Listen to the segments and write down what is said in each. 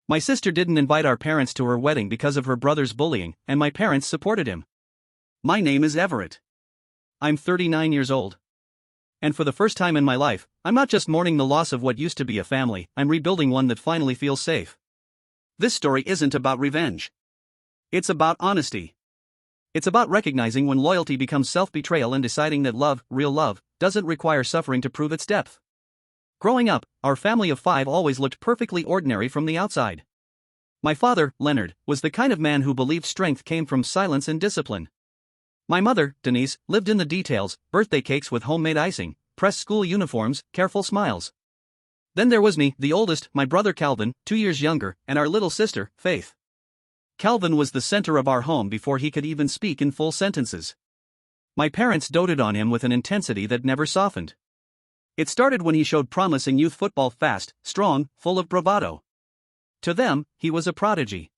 My sister didn't invite our parents to her wedding because of her brother's bullying, and my parents supported him. My name is Everett. I'm 39 years old. And for the first time in my life, I'm not just mourning the loss of what used to be a family, I'm rebuilding one that finally feels safe. This story isn't about revenge. It's about honesty. It's about recognizing when loyalty becomes self-betrayal and deciding that love, real love, doesn't require suffering to prove its depth. Growing up, our family of 5 always looked perfectly ordinary from the outside. My father, Leonard, was the kind of man who believed strength came from silence and discipline. My mother, Denise, lived in the details: birthday cakes with homemade icing, pressed school uniforms, careful smiles. Then there was me, the oldest, my brother Calvin, 2 years younger, and our little sister, Faith. Calvin was the center of our home before he could even speak in full sentences. My parents doted on him with an intensity that never softened. It started when he showed promise in youth football: fast, strong, full of bravado. To them, he was a prodigy.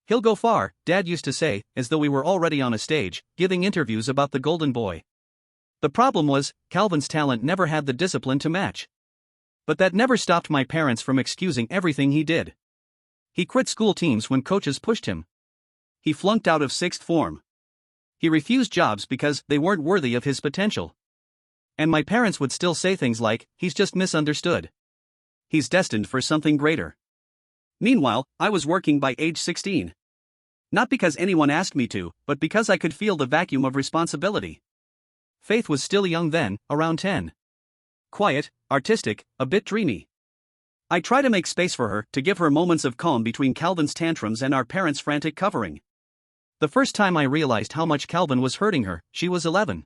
"He'll go far," Dad used to say, as though we were already on a stage, giving interviews about the Golden Boy. The problem was, Calvin's talent never had the discipline to match. But that never stopped my parents from excusing everything he did. He quit school teams when coaches pushed him. He flunked out of 6th form. He refused jobs because they weren't worthy of his potential. And my parents would still say things like, "He's just misunderstood. He's destined for something greater." Meanwhile, I was working by age 16. Not because anyone asked me to, but because I could feel the vacuum of responsibility. Faith was still young then, around 10. Quiet, artistic, a bit dreamy. I tried to make space for her, to give her moments of calm between Calvin's tantrums and our parents' frantic covering. The first time I realized how much Calvin was hurting her, she was 11.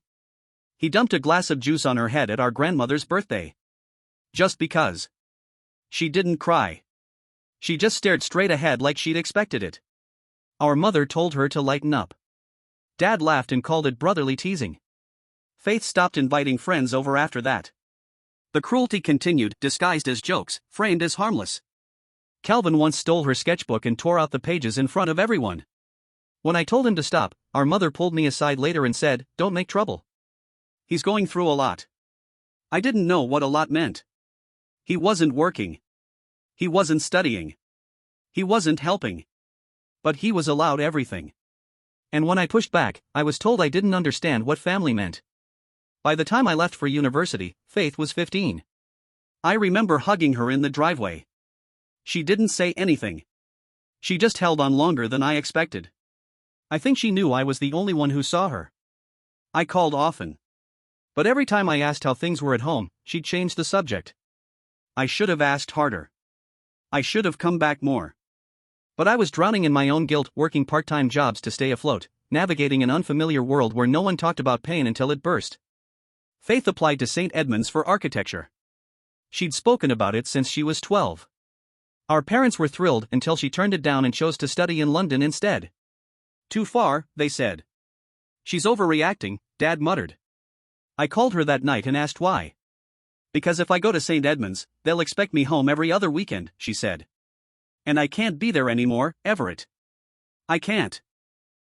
He dumped a glass of juice on her head at our grandmother's birthday. Just because. She didn't cry. She just stared straight ahead like she'd expected it. Our mother told her to lighten up. Dad laughed and called it brotherly teasing. Faith stopped inviting friends over after that. The cruelty continued, disguised as jokes, framed as harmless. Calvin once stole her sketchbook and tore out the pages in front of everyone. When I told him to stop, our mother pulled me aside later and said, "Don't make trouble. He's going through a lot." I didn't know what a lot meant. He wasn't working. He wasn't studying. He wasn't helping. But he was allowed everything. And when I pushed back, I was told I didn't understand what family meant. By the time I left for university, Faith was 15. I remember hugging her in the driveway. She didn't say anything. She just held on longer than I expected. I think she knew I was the only one who saw her. I called often. But every time I asked how things were at home, she'd change the subject. I should have asked harder. I should have come back more. But I was drowning in my own guilt, working part-time jobs to stay afloat, navigating an unfamiliar world where no one talked about pain until it burst. Faith applied to St. Edmunds for architecture. She'd spoken about it since she was 12. Our parents were thrilled until she turned it down and chose to study in London instead. "Too far," they said. "She's overreacting," Dad muttered. I called her that night and asked why. "Because if I go to St. Edmunds, they'll expect me home every other weekend," she said. "And I can't be there anymore, Everett. I can't."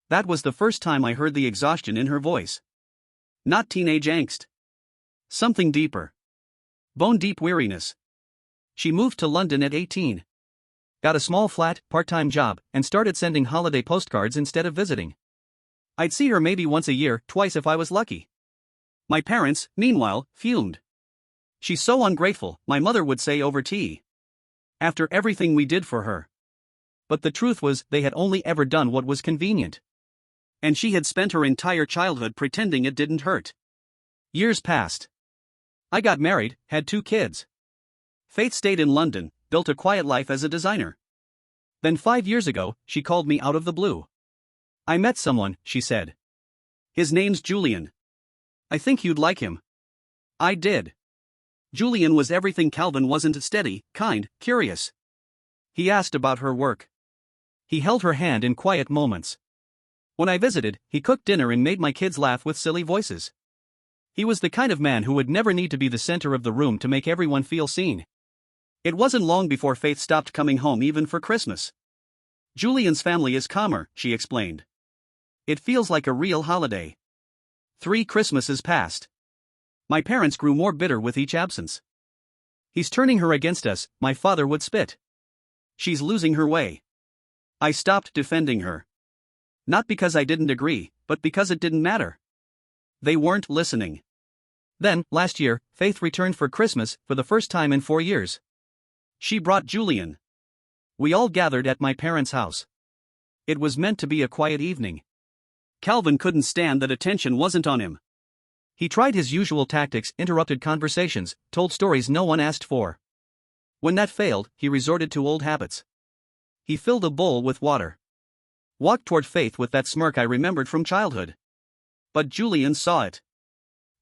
That was the first time I heard the exhaustion in her voice. Not teenage angst. Something deeper. Bone-deep weariness. She moved to London at 18. Got a small flat, part-time job, and started sending holiday postcards instead of visiting. I'd see her maybe once a year, twice if I was lucky. My parents, meanwhile, fumed. "She's so ungrateful," my mother would say over tea. After everything we did for her. But the truth was, they had only ever done what was convenient. And she had spent her entire childhood pretending it didn't hurt. Years passed. I got married, had 2 kids. Faith stayed in London, built a quiet life as a designer. Then 5 years ago, she called me out of the blue. "I met someone," she said. "His name's Julian. I think you'd like him." I did. Julian was everything Calvin wasn't: steady, kind, curious. He asked about her work. He held her hand in quiet moments. When I visited, he cooked dinner and made my kids laugh with silly voices. He was the kind of man who would never need to be the center of the room to make everyone feel seen. It wasn't long before Faith stopped coming home even for Christmas. "Julian's family is calmer," she explained. "It feels like a real holiday." 3 Christmases passed. My parents grew more bitter with each absence. "He's turning her against us," my father would spit. She's losing her way. I stopped defending her. Not because I didn't agree, but because it didn't matter. They weren't listening. Then, last year, Faith returned for Christmas for the first time in 4 years. She brought Julian. We all gathered at my parents' house. It was meant to be a quiet evening. Calvin couldn't stand that attention wasn't on him. He tried his usual tactics, interrupted conversations, told stories no one asked for. When that failed, he resorted to old habits. He filled a bowl with water. Walked toward Faith with that smirk I remembered from childhood. But Julian saw it.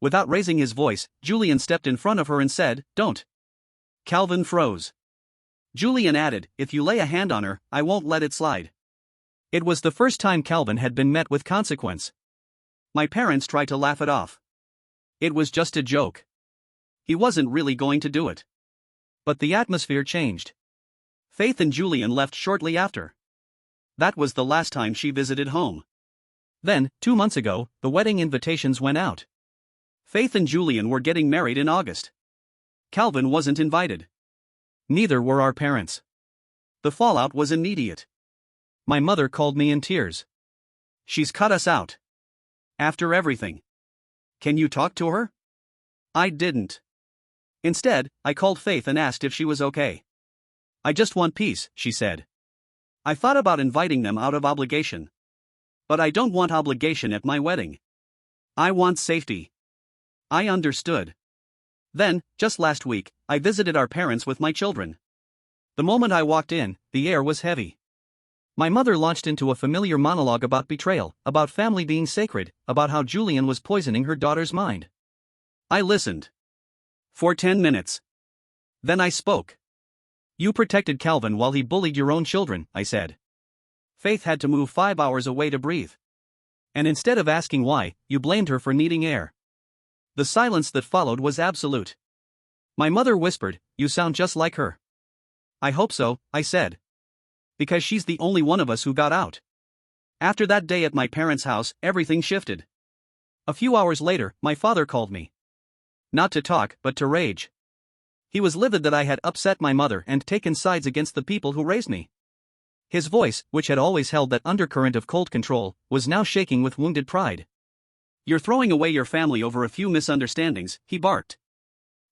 Without raising his voice, Julian stepped in front of her and said, "Don't." Calvin froze. Julian added, "If you lay a hand on her, I won't let it slide." It was the first time Calvin had been met with consequence. My parents tried to laugh it off. It was just a joke. He wasn't really going to do it. But the atmosphere changed. Faith and Julian left shortly after. That was the last time she visited home. Then, 2 months ago, the wedding invitations went out. Faith and Julian were getting married in August. Calvin wasn't invited. Neither were our parents. The fallout was immediate. My mother called me in tears. "She's cut us out. After everything. Can you talk to her?" I didn't. Instead, I called Faith and asked if she was okay. "I just want peace," she said. "I thought about inviting them out of obligation. But I don't want obligation at my wedding. I want safety." I understood. Then, just last week, I visited our parents with my children. The moment I walked in, the air was heavy. My mother launched into a familiar monologue about betrayal, about family being sacred, about how Julian was poisoning her daughter's mind. I listened. For 10 minutes. Then I spoke. "You protected Calvin while he bullied your own children," I said. "Faith had to move 5 hours away to breathe. And instead of asking why, you blamed her for needing air." The silence that followed was absolute. My mother whispered, "You sound just like her." "I hope so," I said. "Because she's the only one of us who got out." After that day at my parents' house, everything shifted. A few hours later, my father called me. Not to talk, but to rage. He was livid that I had upset my mother and taken sides against the people who raised me. His voice, which had always held that undercurrent of cold control, was now shaking with wounded pride. "You're throwing away your family over a few misunderstandings," he barked.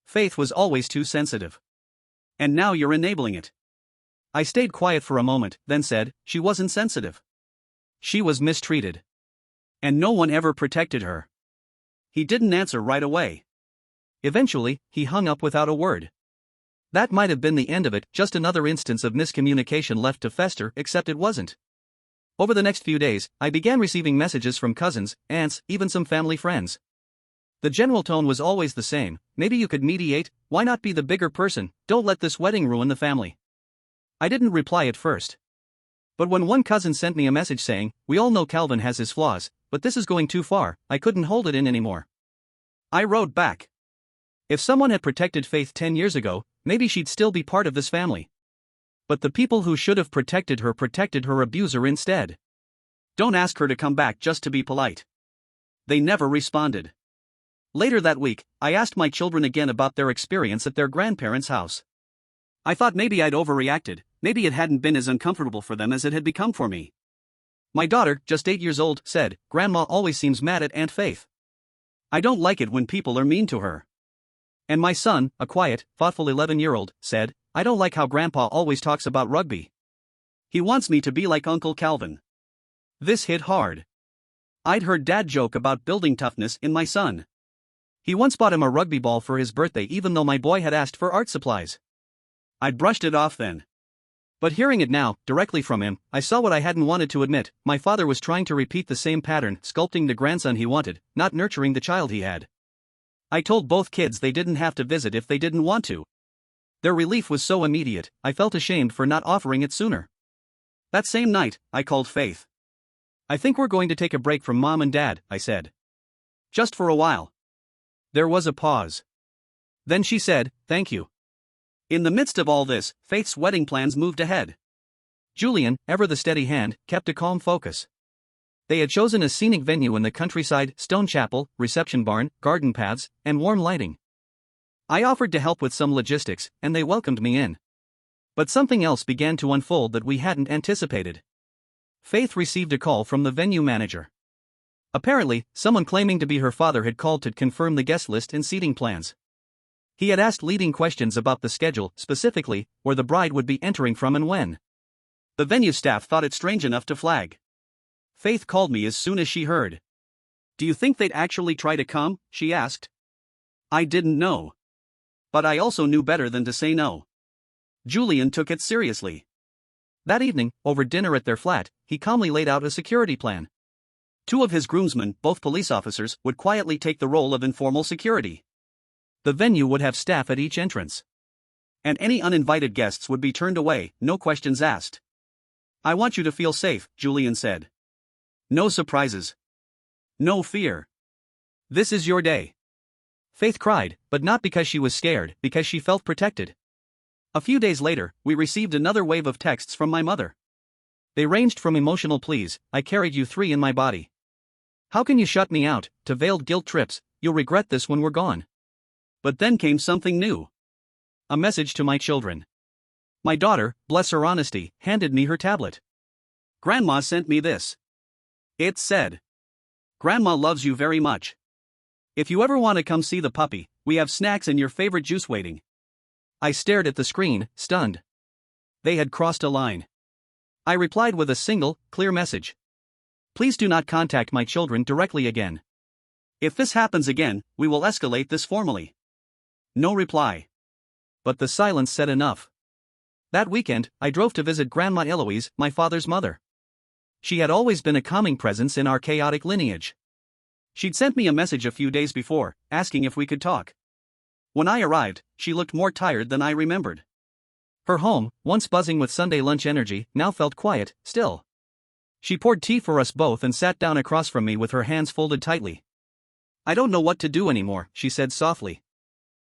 "Faith was always too sensitive. And now you're enabling it." I stayed quiet for a moment, then said, "She wasn't sensitive. She was mistreated. And no one ever protected her." He didn't answer right away. Eventually, he hung up without a word. That might have been the end of it, just another instance of miscommunication left to fester, except it wasn't. Over the next few days, I began receiving messages from cousins, aunts, even some family friends. The general tone was always the same: "Maybe you could mediate, why not be the bigger person, don't let this wedding ruin the family." I didn't reply at first. But when one cousin sent me a message saying, "We all know Calvin has his flaws, but this is going too far," I couldn't hold it in anymore. I wrote back. If someone had protected Faith 10 years ago, maybe she'd still be part of this family. But the people who should have protected her abuser instead. Don't ask her to come back just to be polite. They never responded. Later that week, I asked my children again about their experience at their grandparents' house. I thought maybe I'd overreacted, maybe it hadn't been as uncomfortable for them as it had become for me. My daughter, just 8 years old, said, "Grandma always seems mad at Aunt Faith. I don't like it when people are mean to her." And my son, a quiet, thoughtful 11-year-old, said, "I don't like how Grandpa always talks about rugby. He wants me to be like Uncle Calvin." This hit hard. I'd heard Dad joke about building toughness in my son. He once bought him a rugby ball for his birthday even though my boy had asked for art supplies. I'd brushed it off then. But hearing it now, directly from him, I saw what I hadn't wanted to admit: my father was trying to repeat the same pattern, sculpting the grandson he wanted, not nurturing the child he had. I told both kids they didn't have to visit if they didn't want to. Their relief was so immediate, I felt ashamed for not offering it sooner. That same night, I called Faith. "I think we're going to take a break from Mom and Dad," I said. "Just for a while." There was a pause. Then she said, "Thank you." In the midst of all this, Faith's wedding plans moved ahead. Julian, ever the steady hand, kept a calm focus. They had chosen a scenic venue in the countryside: stone chapel, reception barn, garden paths, and warm lighting. I offered to help with some logistics, and they welcomed me in. But something else began to unfold that we hadn't anticipated. Faith received a call from the venue manager. Apparently, someone claiming to be her father had called to confirm the guest list and seating plans. He had asked leading questions about the schedule, specifically, where the bride would be entering from and when. The venue staff thought it strange enough to flag. Faith called me as soon as she heard. "Do you think they'd actually try to come?" she asked. I didn't know. But I also knew better than to say no. Julian took it seriously. That evening, over dinner at their flat, he calmly laid out a security plan. 2 of his groomsmen, both police officers, would quietly take the role of informal security. The venue would have staff at each entrance. And any uninvited guests would be turned away, no questions asked. "I want you to feel safe," Julian said. "No surprises. No fear. This is your day." Faith cried, but not because she was scared, because she felt protected. A few days later, we received another wave of texts from my mother. They ranged from emotional pleas, "I carried you 3 in my body. How can you shut me out?" to veiled guilt trips, "You'll regret this when we're gone." But then came something new. A message to my children. My daughter, bless her honesty, handed me her tablet. "Grandma sent me this." It said, "Grandma loves you very much. If you ever want to come see the puppy, we have snacks and your favorite juice waiting." I stared at the screen, stunned. They had crossed a line. I replied with a single, clear message. "Please do not contact my children directly again. If this happens again, we will escalate this formally." No reply. But the silence said enough. That weekend, I drove to visit Grandma Eloise, my father's mother. She had always been a calming presence in our chaotic lineage. She'd sent me a message a few days before, asking if we could talk. When I arrived, she looked more tired than I remembered. Her home, once buzzing with Sunday lunch energy, now felt quiet, still. She poured tea for us both and sat down across from me with her hands folded tightly. "I don't know what to do anymore," she said softly.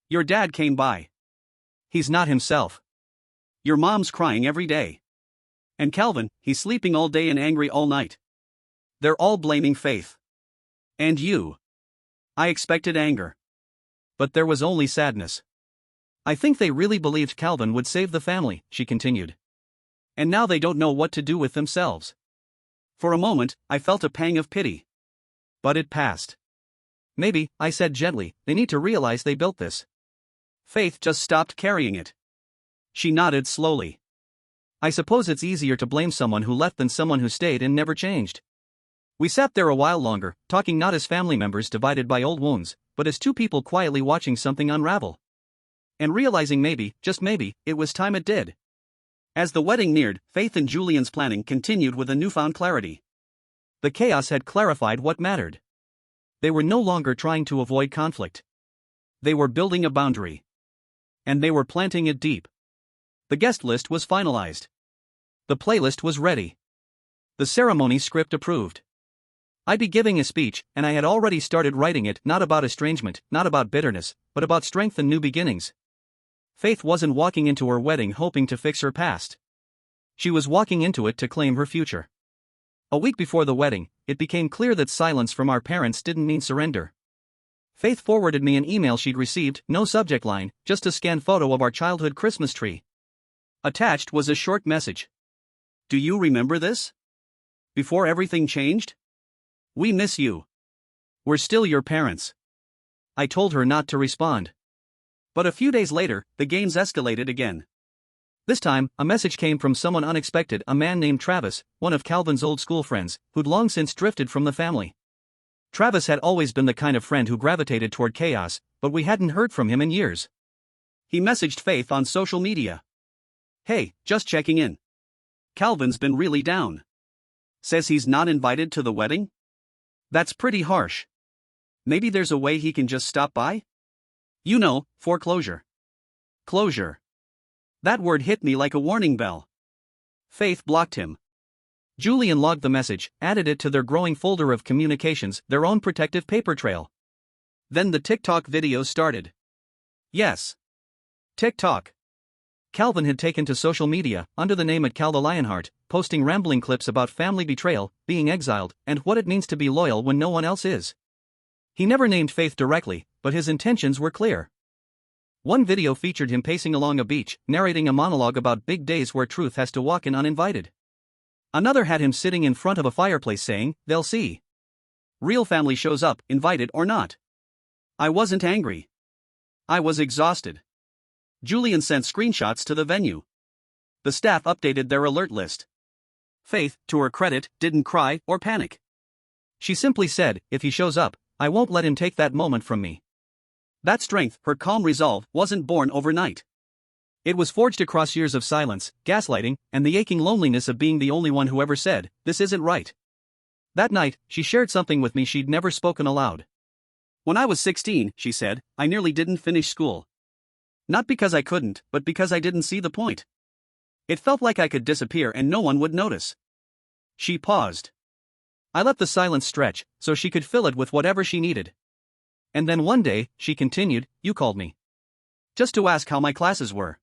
"Your dad came by. He's not himself. Your mom's crying every day. And Calvin, he's sleeping all day and angry all night. They're all blaming Faith. And you." I expected anger. But there was only sadness. "I think they really believed Calvin would save the family," she continued. "And now they don't know what to do with themselves." For a moment, I felt a pang of pity. But it passed. "Maybe," I said gently, "they need to realize they built this." Faith just stopped carrying it. She nodded slowly. "I suppose it's easier to blame someone who left than someone who stayed and never changed." We sat there a while longer, talking not as family members divided by old wounds, but as 2 people quietly watching something unravel. And realizing maybe, just maybe, it was time it did. As the wedding neared, Faith and Julian's planning continued with a newfound clarity. The chaos had clarified what mattered. They were no longer trying to avoid conflict. They were building a boundary. And they were planting it deep. The guest list was finalized. The playlist was ready. The ceremony script approved. I'd be giving a speech, and I had already started writing it, not about estrangement, not about bitterness, but about strength and new beginnings. Faith wasn't walking into her wedding hoping to fix her past. She was walking into it to claim her future. A week before the wedding, it became clear that silence from our parents didn't mean surrender. Faith forwarded me an email she'd received, no subject line, just a scanned photo of our childhood Christmas tree. Attached was a short message. "Do you remember this? Before everything changed? We miss you. We're still your parents." I told her not to respond. But a few days later, the games escalated again. This time, a message came from someone unexpected, a man named Travis, one of Calvin's old school friends, who'd long since drifted from the family. Travis had always been the kind of friend who gravitated toward chaos, but we hadn't heard from him in years. He messaged Faith on social media. "Hey, just checking in. Calvin's been really down. Says he's not invited to the wedding? That's pretty harsh. Maybe there's a way he can just stop by? You know, foreclosure. Closure." That word hit me like a warning bell. Faith blocked him. Julian logged the message, added it to their growing folder of communications, their own protective paper trail. Then the TikTok videos started. Yes. TikTok. Calvin had taken to social media, under the name @CalTheLionheart, posting rambling clips about family betrayal, being exiled, and what it means to be loyal when no one else is. He never named Faith directly, but his intentions were clear. One video featured him pacing along a beach, narrating a monologue about big days where Truth has to walk in uninvited. Another had him sitting in front of a fireplace saying, "They'll see. Real family shows up, invited or not." I wasn't angry. I was exhausted. Julian sent screenshots to the venue. The staff updated their alert list. Faith, to her credit, didn't cry or panic. She simply said, "If he shows up, I won't let him take that moment from me." That strength, her calm resolve, wasn't born overnight. It was forged across years of silence, gaslighting, and the aching loneliness of being the only one who ever said, "This isn't right." That night, she shared something with me she'd never spoken aloud. "When I was 16, she said, I nearly didn't finish school. Not because I couldn't, but because I didn't see the point. It felt like I could disappear and no one would notice." She paused. I let the silence stretch, so she could fill it with whatever she needed. "And then one day," she continued, "you called me. Just to ask how my classes were.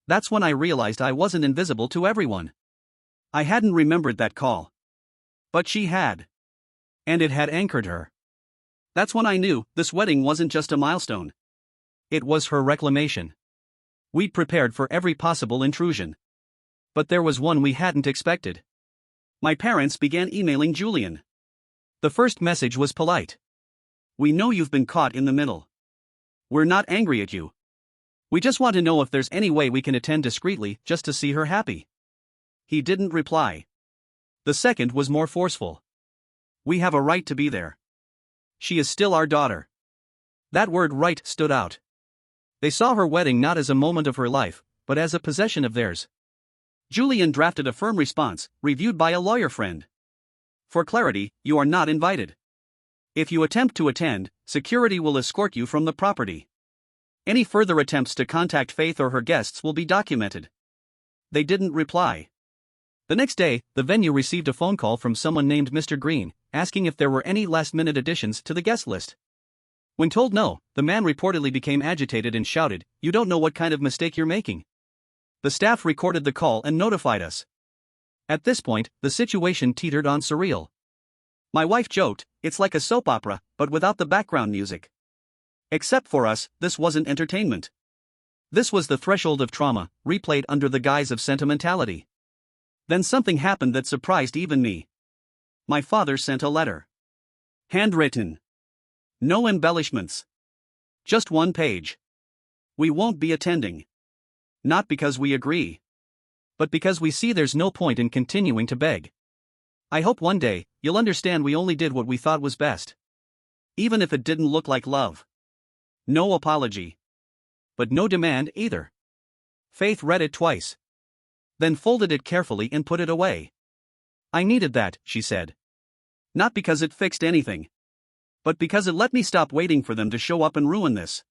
That's when I realized I wasn't invisible to everyone." I hadn't remembered that call. But she had. And it had anchored her. That's when I knew this wedding wasn't just a milestone. It was her reclamation. We'd prepared for every possible intrusion. But there was one we hadn't expected. My parents began emailing Julian. The first message was polite. "We know you've been caught in the middle. We're not angry at you. We just want to know if there's any way we can attend discreetly just to see her happy." He didn't reply. The second was more forceful. "We have a right to be there. She is still our daughter." That word "right" stood out. They saw her wedding not as a moment of her life, but as a possession of theirs. Julian drafted a firm response, reviewed by a lawyer friend. "For clarity, you are not invited. If you attempt to attend, security will escort you from the property. Any further attempts to contact Faith or her guests will be documented." They didn't reply. The next day, the venue received a phone call from someone named Mr. Green, asking if there were any last-minute additions to the guest list. When told no, the man reportedly became agitated and shouted, "You don't know what kind of mistake you're making." The staff recorded the call and notified us. At this point, the situation teetered on surreal. My wife joked, "It's like a soap opera, but without the background music." Except for us, this wasn't entertainment. This was the threshold of trauma, replayed under the guise of sentimentality. Then something happened that surprised even me. My father sent a letter. Handwritten. No embellishments. Just one page. "We won't be attending. Not because we agree. But because we see there's no point in continuing to beg. I hope one day, you'll understand we only did what we thought was best. Even if it didn't look like love. No apology. But no demand either." Faith read it twice. Then folded it carefully and put it away. "I needed that," she said. "Not because it fixed anything. But because it let me stop waiting for them to show up and ruin this."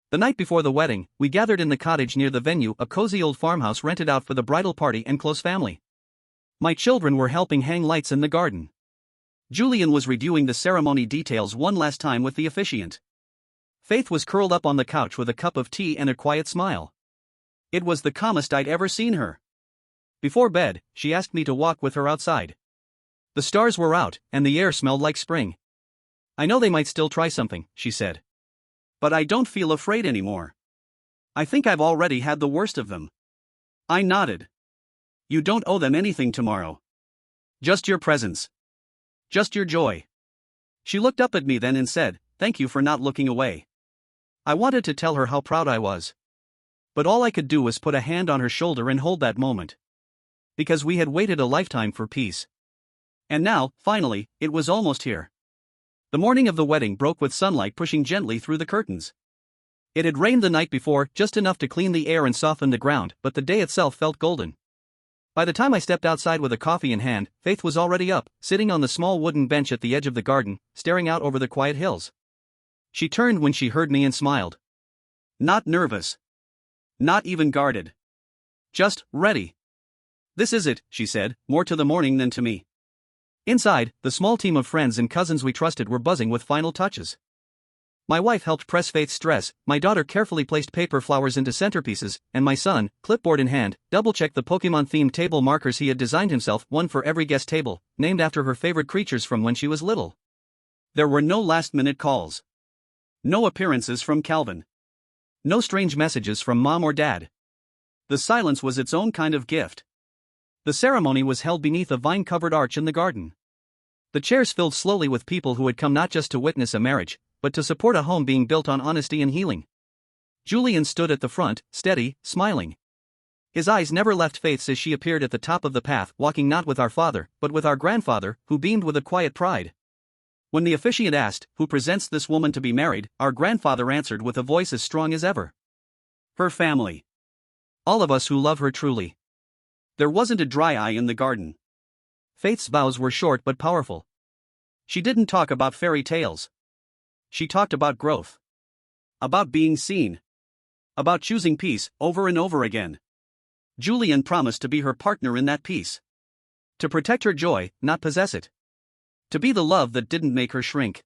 The night before the wedding, we gathered in the cottage near the venue, a cozy old farmhouse rented out for the bridal party and close family. My children were helping hang lights in the garden. Julian was reviewing the ceremony details one last time with the officiant. Faith was curled up on the couch with a cup of tea and a quiet smile. It was the calmest I'd ever seen her. Before bed, she asked me to walk with her outside. The stars were out, and the air smelled like spring. "I know they might still try something," she said. "But I don't feel afraid anymore. I think I've already had the worst of them." I nodded. "You don't owe them anything tomorrow. Just your presence. Just your joy." She looked up at me then and said, "Thank you for not looking away." I wanted to tell her how proud I was. But all I could do was put a hand on her shoulder and hold that moment. Because we had waited a lifetime for peace. And now, finally, it was almost here. The morning of the wedding broke with sunlight pushing gently through the curtains. It had rained the night before, just enough to clean the air and soften the ground, but the day itself felt golden. By the time I stepped outside with a coffee in hand, Faith was already up, sitting on the small wooden bench at the edge of the garden, staring out over the quiet hills. She turned when she heard me and smiled. Not nervous. Not even guarded. Just ready. "This is it," she said, more to the morning than to me. Inside, the small team of friends and cousins we trusted were buzzing with final touches. My wife helped press Faith's dress, my daughter carefully placed paper flowers into centerpieces, and my son, clipboard in hand, double-checked the Pokémon-themed table markers he had designed himself, one for every guest table, named after her favorite creatures from when she was little. There were no last-minute calls. No appearances from Calvin. No strange messages from mom or dad. The silence was its own kind of gift. The ceremony was held beneath a vine-covered arch in the garden. The chairs filled slowly with people who had come not just to witness a marriage, but to support a home being built on honesty and healing. Julian stood at the front, steady, smiling. His eyes never left Faith's as she appeared at the top of the path, walking not with our father, but with our grandfather, who beamed with a quiet pride. When the officiant asked, "Who presents this woman to be married?" our grandfather answered with a voice as strong as ever. "Her family. All of us who love her truly." There wasn't a dry eye in the garden. Faith's vows were short but powerful. She didn't talk about fairy tales. She talked about growth. About being seen. About choosing peace, over and over again. Julian promised to be her partner in that peace. To protect her joy, not possess it. To be the love that didn't make her shrink.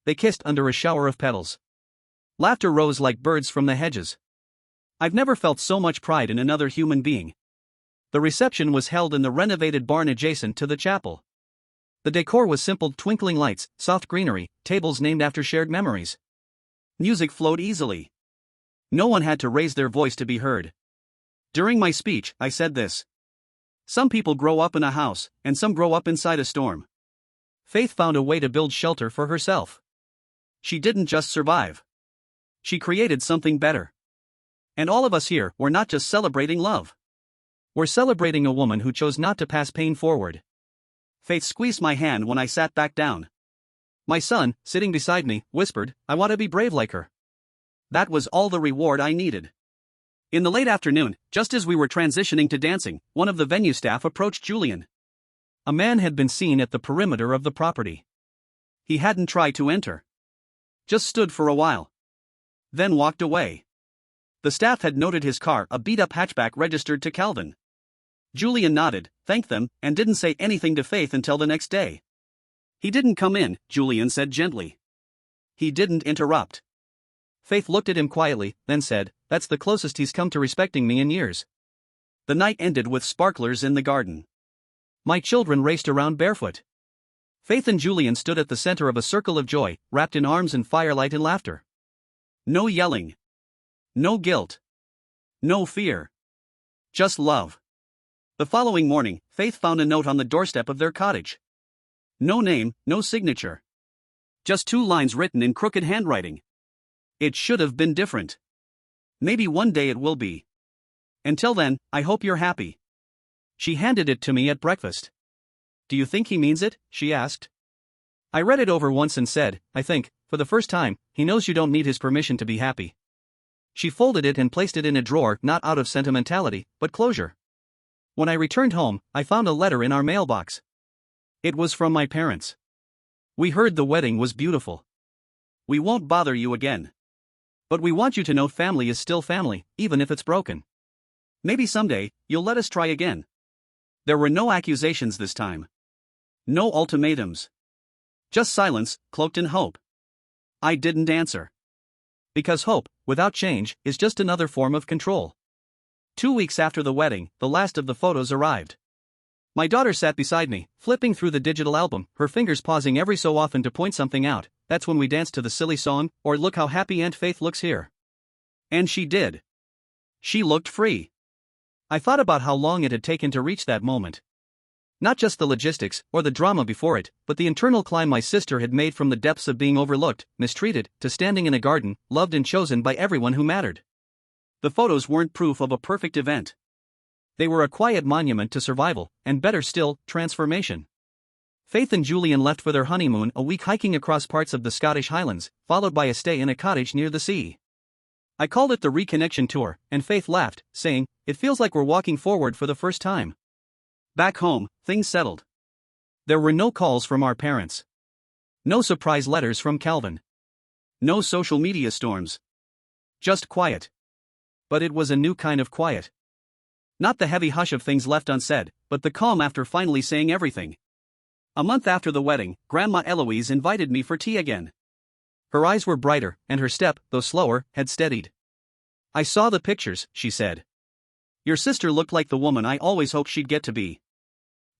They kissed under a shower of petals. Laughter rose like birds from the hedges. I've never felt so much pride in another human being. The reception was held in the renovated barn adjacent to the chapel. The decor was simple: twinkling lights, soft greenery, tables named after shared memories. Music flowed easily. No one had to raise their voice to be heard. During my speech, I said this. Some people grow up in a house, and some grow up inside a storm. Faith found a way to build shelter for herself. She didn't just survive. She created something better. And all of us here, we're not just celebrating love. We're celebrating a woman who chose not to pass pain forward. Faith squeezed my hand when I sat back down. My son, sitting beside me, whispered, "I want to be brave like her." That was all the reward I needed. In the late afternoon, just as we were transitioning to dancing, one of the venue staff approached Julian. A man had been seen at the perimeter of the property. He hadn't tried to enter. Just stood for a while. Then walked away. The staff had noted his car, a beat-up hatchback registered to Calvin. Julian nodded, thanked them, and didn't say anything to Faith until the next day. "He didn't come in," Julian said gently. "He didn't interrupt." Faith looked at him quietly, then said, "That's the closest he's come to respecting me in years." The night ended with sparklers in the garden. My children raced around barefoot. Faith and Julian stood at the center of a circle of joy, wrapped in arms and firelight and laughter. No yelling. No guilt. No fear. Just love. The following morning, Faith found a note on the doorstep of their cottage. No name, no signature. Just 2 lines written in crooked handwriting. It should have been different. Maybe one day it will be. Until then, I hope you're happy. She handed it to me at breakfast. "Do you think he means it?" she asked. I read it over once and said, "I think, for the first time, he knows you don't need his permission to be happy." She folded it and placed it in a drawer, not out of sentimentality, but closure. When I returned home, I found a letter in our mailbox. It was from my parents. "We heard the wedding was beautiful. We won't bother you again. But we want you to know family is still family, even if it's broken. Maybe someday, you'll let us try again." There were no accusations this time. No ultimatums. Just silence, cloaked in hope. I didn't answer. Because hope, without change, is just another form of control. 2 weeks after the wedding, the last of the photos arrived. My daughter sat beside me, flipping through the digital album, her fingers pausing every so often to point something out. "That's when we danced to the silly song," or "Look how happy Aunt Faith looks here." And she did. She looked free. I thought about how long it had taken to reach that moment. Not just the logistics, or the drama before it, but the internal climb my sister had made from the depths of being overlooked, mistreated, to standing in a garden, loved and chosen by everyone who mattered. The photos weren't proof of a perfect event. They were a quiet monument to survival, and better still, transformation. Faith and Julian left for their honeymoon, a week hiking across parts of the Scottish Highlands, followed by a stay in a cottage near the sea. I called it the Reconnection Tour, and Faith laughed, saying, "It feels like we're walking forward for the first time." Back home, things settled. There were no calls from our parents. No surprise letters from Calvin. No social media storms. Just quiet. But it was a new kind of quiet. Not the heavy hush of things left unsaid, but the calm after finally saying everything. A month after the wedding, Grandma Eloise invited me for tea again. Her eyes were brighter, and her step, though slower, had steadied. "I saw the pictures," she said. "Your sister looked like the woman I always hoped she'd get to be."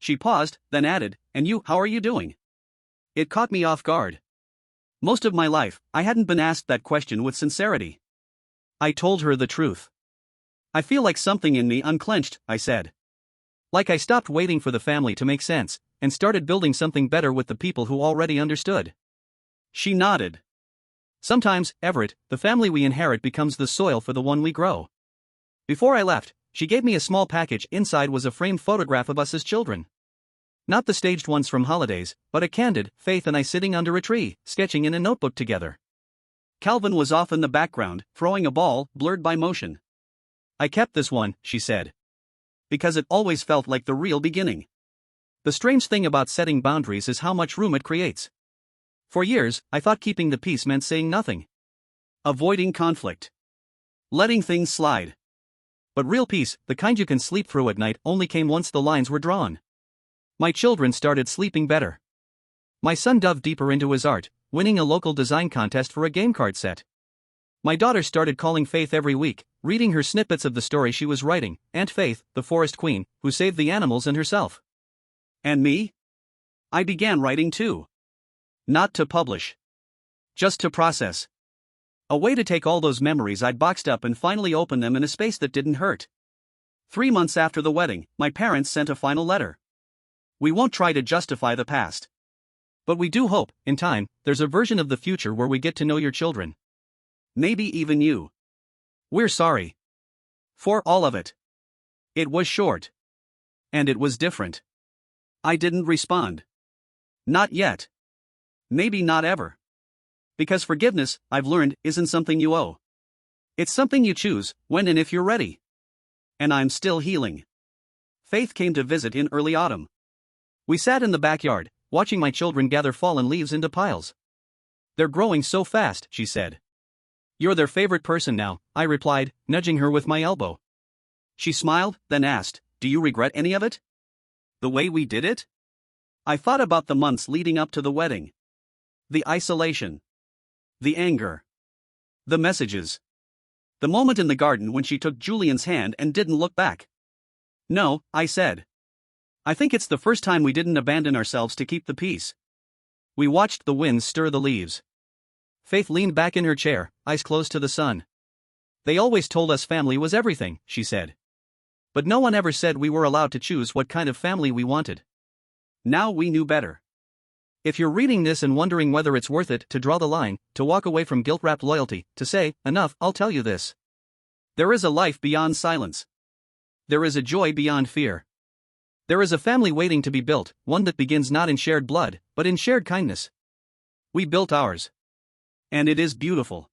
She paused, then added, "And you, how are you doing?" It caught me off guard. Most of my life, I hadn't been asked that question with sincerity. I told her the truth. I feel like something in me unclenched, I said. Like I stopped waiting for the family to make sense, and started building something better with the people who already understood. She nodded. Sometimes, Everett, the family we inherit becomes the soil for the one we grow. Before I left, she gave me a small package. Inside was a framed photograph of us as children. Not the staged ones from holidays, but a candid, Faith and I sitting under a tree, sketching in a notebook together. Calvin was off in the background, throwing a ball, blurred by motion. I kept this one, she said. Because it always felt like the real beginning. The strange thing about setting boundaries is how much room it creates. For years, I thought keeping the peace meant saying nothing. Avoiding conflict. Letting things slide. But real peace, the kind you can sleep through at night, only came once the lines were drawn. My children started sleeping better. My son dove deeper into his art, winning a local design contest for a game card set. My daughter started calling Faith every week, reading her snippets of the story she was writing, Aunt Faith, the forest queen, who saved the animals and herself. And me? I began writing too. Not to publish. Just to process. A way to take all those memories I'd boxed up and finally open them in a space that didn't hurt. 3 months after the wedding, my parents sent a final letter. We won't try to justify the past. But we do hope, in time, there's a version of the future where we get to know your children. Maybe even you. We're sorry. For all of it. It was short. And it was different. I didn't respond. Not yet. Maybe not ever. Because forgiveness, I've learned, isn't something you owe. It's something you choose, when and if you're ready. And I'm still healing. Faith came to visit in early autumn. We sat in the backyard, watching my children gather fallen leaves into piles. They're growing so fast, she said. You're their favorite person now, I replied, nudging her with my elbow. She smiled, then asked, do you regret any of it? The way we did it? I thought about the months leading up to the wedding. The isolation. The anger. The messages. The moment in the garden when she took Julian's hand and didn't look back. No, I said. I think it's the first time we didn't abandon ourselves to keep the peace. We watched the wind stir the leaves. Faith leaned back in her chair, eyes closed to the sun. They always told us family was everything, she said. But no one ever said we were allowed to choose what kind of family we wanted. Now we knew better. If you're reading this and wondering whether it's worth it to draw the line, to walk away from guilt-wrapped loyalty, to say, enough, I'll tell you this. There is a life beyond silence. There is a joy beyond fear. There is a family waiting to be built, one that begins not in shared blood, but in shared kindness. We built ours. And it is beautiful.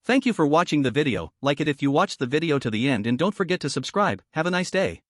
Thank you for watching the video, like it if you watched the video to the end and don't forget to subscribe. Have a nice day.